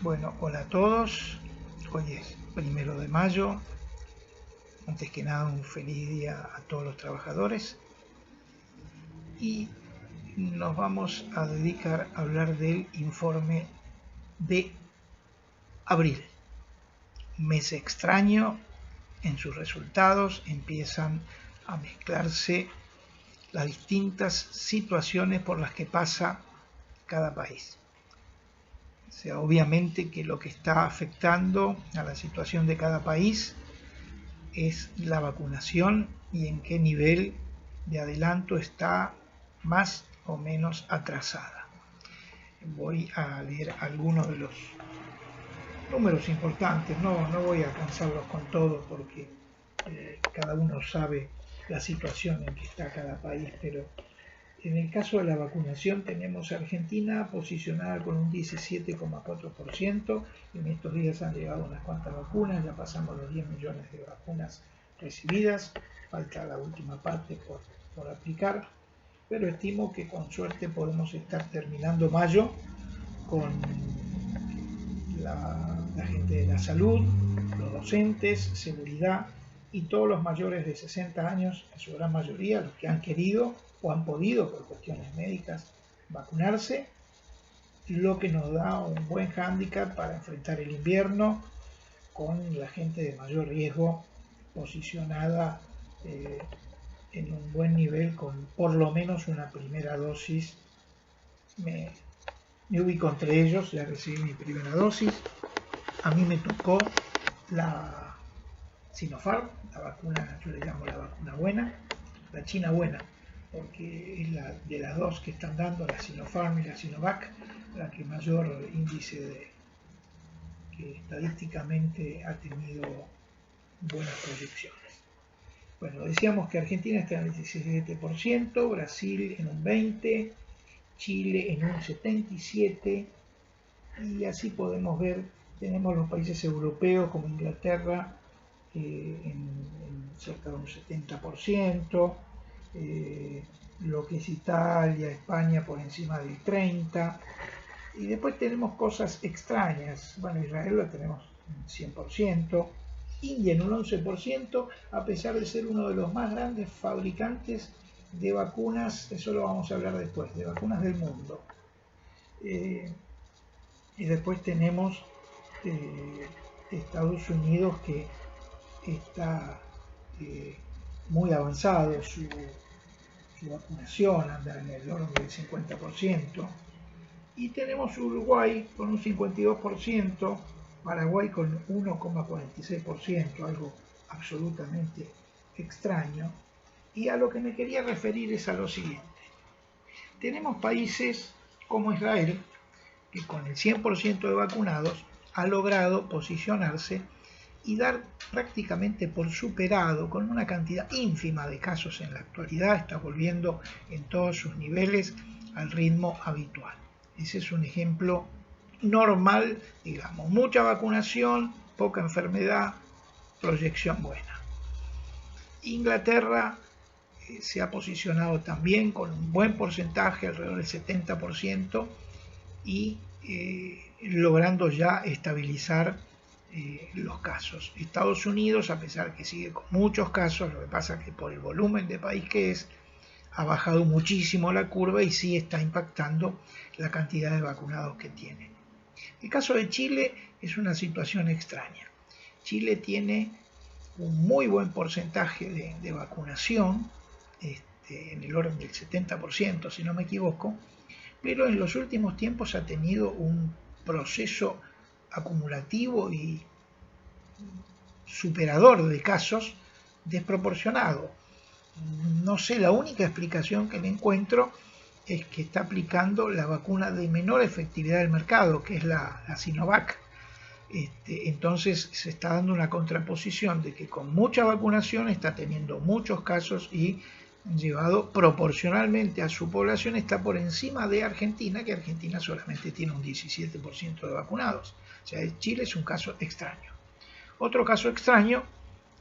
Bueno, hola a todos. Hoy es 1 de mayo. Antes que nada, un feliz día a todos los trabajadores. Y nos vamos a dedicar a hablar del informe de abril. Mes extraño. En sus resultados empiezan a mezclarse las distintas situaciones por las que pasa cada país. O sea, obviamente que lo que está afectando a la situación de cada país es la vacunación y en qué nivel de adelanto está más o menos atrasada. Voy a leer algunos de los números importantes, no voy a cansarlos con todo porque cada uno sabe la situación en que está cada país, pero en el caso de la vacunación tenemos a Argentina posicionada con un 17,4%. En estos días han llegado unas cuantas vacunas, ya pasamos los 10 millones de vacunas recibidas, falta la última parte por aplicar, pero estimo que con suerte podemos estar terminando mayo con la gente de la salud, los docentes, seguridad y todos los mayores de 60 años, en su gran mayoría, los que han querido o han podido por cuestiones médicas vacunarse, lo que nos da un buen hándicap para enfrentar el invierno con la gente de mayor riesgo posicionada en un buen nivel con por lo menos una primera dosis. Me ubico entre ellos, ya recibí mi primera dosis. A mí me tocó la Sinopharm, la vacuna, yo le llamo la vacuna buena, la China buena, porque es la de las dos que están dando, la Sinopharm y la Sinovac, la que mayor índice que estadísticamente ha tenido buenas proyecciones. Bueno, decíamos que Argentina está en el 17%, Brasil en un 20%, Chile en un 77%, y así podemos ver, tenemos los países europeos como Inglaterra en cerca de un 70%, lo que es Italia, España por encima del 30%, y después tenemos cosas extrañas. Bueno, Israel lo tenemos en 100%, India en un 11%, a pesar de ser uno de los más grandes fabricantes de vacunas, eso lo vamos a hablar después, de vacunas del mundo. Y después tenemos Estados Unidos, que está muy avanzado su vacunación, anda en el orden del 50%, y tenemos Uruguay con un 52%, Paraguay con 1,46%, algo absolutamente extraño. Y a lo que me quería referir es a lo siguiente. Tenemos países como Israel, que con el 100% de vacunados ha logrado posicionarse y dar prácticamente por superado, con una cantidad ínfima de casos en la actualidad, está volviendo en todos sus niveles al ritmo habitual. Ese es un ejemplo normal, digamos, mucha vacunación, poca enfermedad, proyección buena. Inglaterra se ha posicionado también con un buen porcentaje, alrededor del 70%, y logrando ya estabilizar los casos. Estados Unidos, a pesar que sigue con muchos casos, lo que pasa es que por el volumen de país que es, ha bajado muchísimo la curva y sí está impactando la cantidad de vacunados que tiene. El caso de Chile es una situación extraña. Chile tiene un muy buen porcentaje de vacunación, en el orden del 70%, si no me equivoco, pero en los últimos tiempos ha tenido un proceso acumulativo y superador de casos desproporcionado. No sé, la única explicación que le encuentro es que está aplicando la vacuna de menor efectividad del mercado, que es la Sinovac. Entonces se está dando una contraposición de que con mucha vacunación está teniendo muchos casos y llevado proporcionalmente a su población está por encima de Argentina, que Argentina solamente tiene un 17% de vacunados. O sea, Chile es un caso extraño. Otro caso extraño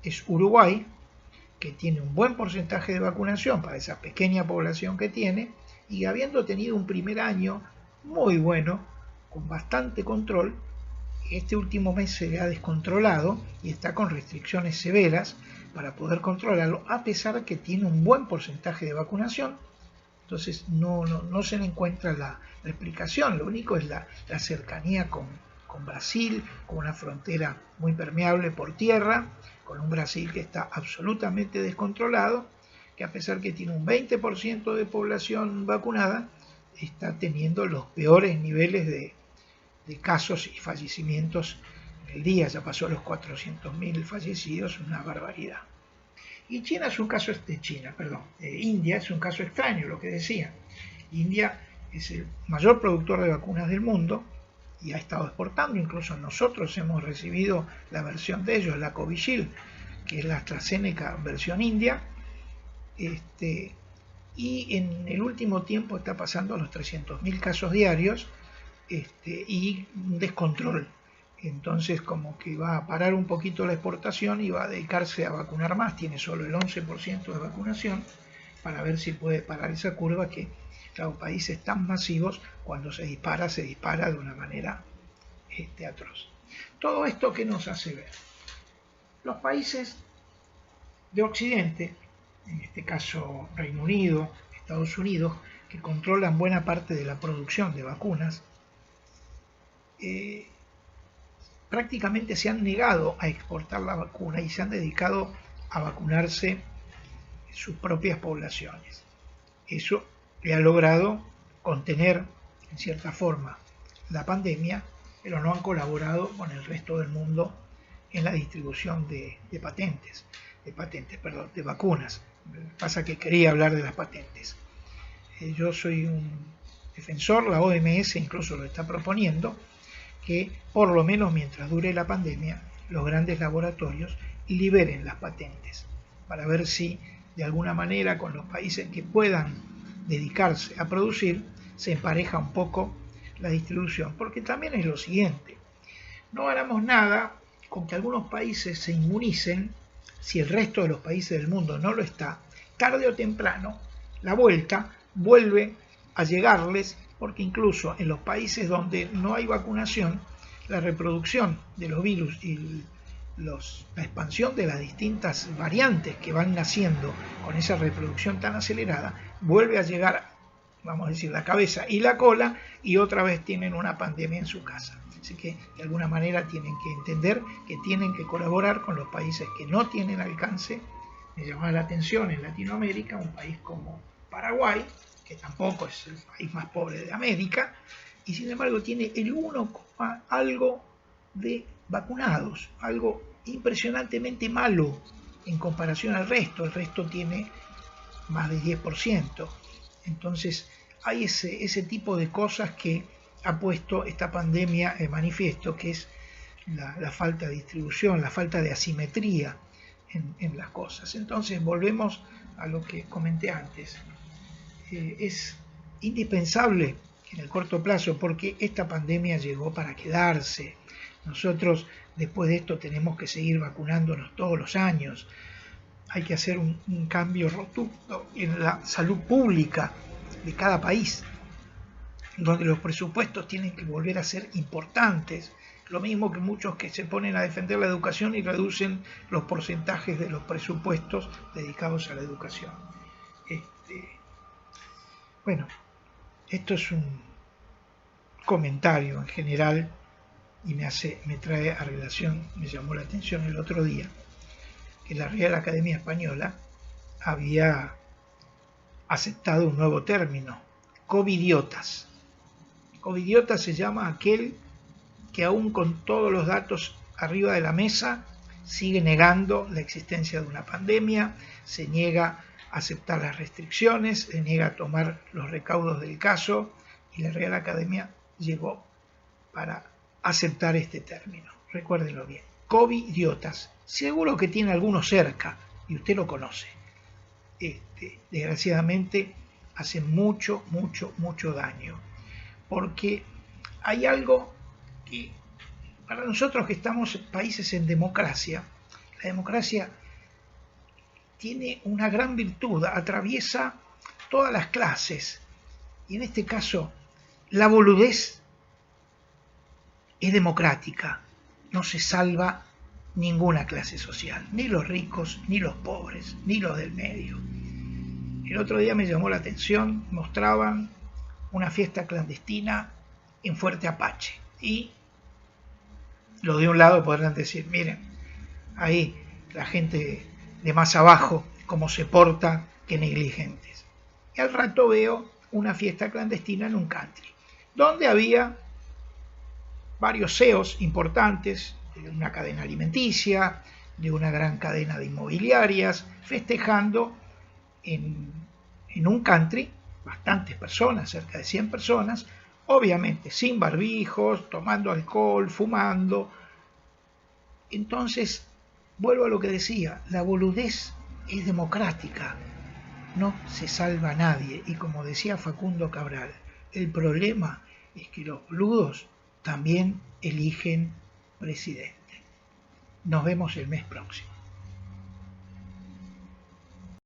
es Uruguay, que tiene un buen porcentaje de vacunación para esa pequeña población que tiene, y habiendo tenido un primer año muy bueno, con bastante control, este último mes se ha descontrolado y está con restricciones severas para poder controlarlo, a pesar de que tiene un buen porcentaje de vacunación. Entonces no se le encuentra la explicación. Lo único es la cercanía con Brasil, con una frontera muy permeable por tierra, con un Brasil que está absolutamente descontrolado, que a pesar que tiene un 20% de población vacunada, está teniendo los peores niveles de casos y fallecimientos en el día. Ya pasó los 400.000 fallecidos, una barbaridad. Y China es un caso, India es un caso extraño, lo que decía. India es el mayor productor de vacunas del mundo y ha estado exportando. Incluso nosotros hemos recibido la versión de ellos, la Covishield, que es la AstraZeneca versión India. Y en el último tiempo está pasando a los 300.000 casos diarios y un descontrol. Entonces como que va a parar un poquito la exportación y va a dedicarse a vacunar más. Tiene solo el 11% de vacunación para ver si puede parar esa curva que, claro, países tan masivos, cuando se dispara de una manera atroz. Todo esto, ¿qué nos hace ver? Los países de Occidente, en este caso Reino Unido, Estados Unidos, que controlan buena parte de la producción de vacunas, prácticamente se han negado a exportar la vacuna y se han dedicado a vacunarse sus propias poblaciones. Eso le ha logrado contener, en cierta forma, la pandemia, pero no han colaborado con el resto del mundo en la distribución de vacunas. Pasa que quería hablar de las patentes. Yo soy un defensor, la OMS incluso lo está proponiendo, que por lo menos mientras dure la pandemia, los grandes laboratorios liberen las patentes para ver si de alguna manera con los países que puedan dedicarse a producir se empareja un poco la distribución. Porque también es lo siguiente, no ganamos nada con que algunos países se inmunicen si el resto de los países del mundo no lo está. Tarde o temprano la vuelta vuelve a llegarles, porque incluso en los países donde no hay vacunación, la reproducción de los virus y la expansión de las distintas variantes que van naciendo con esa reproducción tan acelerada, vuelve a llegar, vamos a decir, la cabeza y la cola, y otra vez tienen una pandemia en su casa. Así que de alguna manera tienen que entender que tienen que colaborar con los países que no tienen alcance. Me llama la atención en Latinoamérica un país como Paraguay, que tampoco es el país más pobre de América, y sin embargo tiene el 1, algo de vacunados, algo impresionantemente malo en comparación al resto. El resto tiene más de 10%. Entonces hay ese tipo de cosas que ha puesto esta pandemia en manifiesto, que es la falta de distribución, la falta de asimetría en las cosas. Entonces volvemos a lo que comenté antes. Es indispensable en el corto plazo, porque esta pandemia llegó para quedarse. Nosotros después de esto tenemos que seguir vacunándonos todos los años. Hay que hacer un cambio rotundo en la salud pública de cada país, donde los presupuestos tienen que volver a ser importantes. Lo mismo que muchos que se ponen a defender la educación y reducen los porcentajes de los presupuestos dedicados a la educación. Bueno, esto es un comentario en general y me trae a relación, me llamó la atención el otro día, que la Real Academia Española había aceptado un nuevo término, covidiotas. Covidiota se llama aquel que aún con todos los datos arriba de la mesa sigue negando la existencia de una pandemia, se niega a aceptar las restricciones, se niega a tomar los recaudos del caso, y la Real Academia llegó para aceptar este término. Recuérdenlo bien, covidiotas. Seguro que tiene alguno cerca y usted lo conoce. Desgraciadamente hace mucho daño, porque hay algo que para nosotros que estamos en países en democracia, la democracia tiene una gran virtud, atraviesa todas las clases, y en este caso la boludez es democrática, no se salva ninguna clase social, ni los ricos, ni los pobres, ni los del medio. El otro día me llamó la atención, mostraban una fiesta clandestina en Fuerte Apache y los de un lado podrán decir, miren, ahí la gente de más abajo cómo se porta, qué negligentes. Y al rato veo una fiesta clandestina en un country, donde había varios CEOs importantes de una cadena alimenticia, de una gran cadena de inmobiliarias, festejando en un country, bastantes personas, cerca de 100 personas, obviamente sin barbijos, tomando alcohol, fumando. Entonces, vuelvo a lo que decía, la boludez es democrática, no se salva a nadie. Y como decía Facundo Cabral, el problema es que los boludos también eligen presidente. Nos vemos el mes próximo.